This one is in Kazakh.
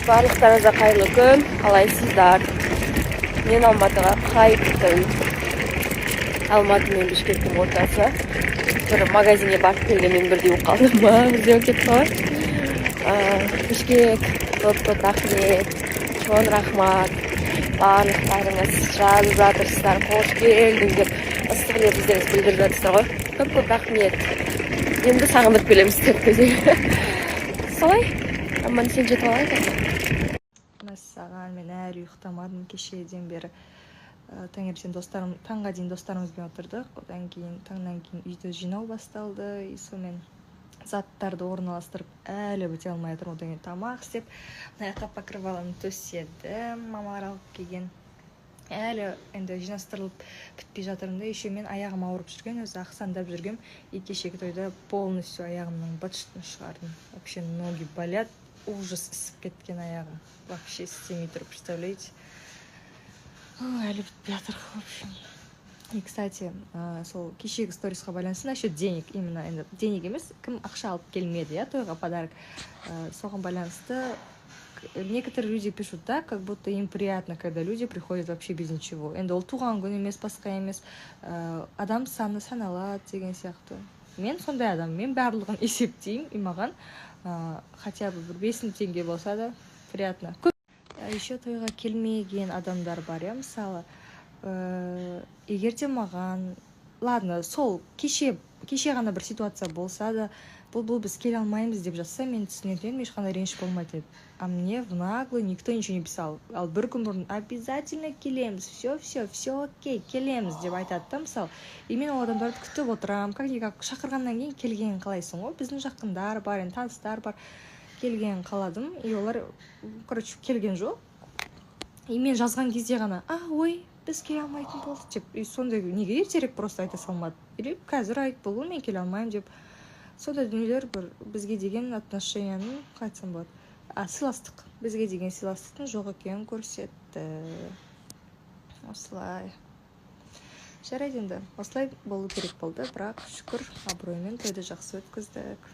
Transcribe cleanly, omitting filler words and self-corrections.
Барлықтарыңызға қайырлы күн, қалайсыздар? Мен Алматыға қайттым. Алматы мен Бішкектің ортасы. Бір магазинге барып келгенмен бірдей болып қалдым ба? Бірдей болып кетті ғой. Бішкек, көп рахмет, чоң рахмат. Барлықтарыңыз жазып жатырсыздар, қош келдің деп ыстық лебіздеріңізді білдіріп жатырсыздар ғой. Көп рахмет. Енді сағындырып келеміз деп көзе. Солай? Аман сен жетіп алайық. Мәссаған, мен әрі ұйықтамадым кешеден бері. Таңертең таңға дейін достарымызбен отырдық. Одан кейін таңнан кейін үйді жинау басталды. Сонымен заттарды орналастырып әлі біте алмай жатырмын. Одан кейін тамақ істеп, мына покрываланы төседім. Мамалар алып келген. Әлі енді жинастырылып бітпей жатырмын да, еще мен аяғым ауырып жүрген, өзі ақсандап жүргем. Кешегі тойда полностью аяғымның быт-шытын шығардым. Вообще ноги болят, ужас ісіп кеткен аяғым. Вообще істемей тұр, представляете? Әлі бітпей жатыр, в общем. И, кстати, сол кешегі сторисқа байланысты насчет денег, именно енді денег емес, кім ақша алып келмеді, тойға подарок. Соған байланысты некоторые люди пишут так, как будто им приятно, когда люди приходят вообще без ничего. Енді ол туған күн емес, басқа емес, адам саны саналады деген сияқты. Мен сондай адам, мен барлығын есептеймін, и маған хотя бы бір 5 теңге болса да приятно. Еще тойға келмеген адамдар бар, мысалы, егер де маған, ладно, сол кеше ғана бір ситуация болса да, бұл біз келе алмаймыз деп жатса, мен түсінетінен ешқандай реніш болмайды. А мне в наглый никто ничего не писал. Ал бір күн бұрын обязательно келеміз, все окей, келеміз деп айтады да, мысалы. И мен ол адамдарды күтіп отырам, как-никак шақырғаннан кейін келгенін қалайсың ғой. Біздің жақындар бар, таныстар бар, келгенін қаладым. И олар, короче, келген жоқ. И мен жазған кезде ғана, ой, біз келе алмайтын болдық деп. И сондай неге ертерек просто айта салмады. Или қазір айт бұл, мен келе алмаймын деп. Сондай дүниелер бір бізге деген отношенияның қайтсам болады. Сыйластық. Бізге деген сыйластықтың жоқ екенін көрсетті. Осылай. Жарайды енді. Осылай болу керек болды, бірақ шүкір абыроймен тойды жақсы өткіздік.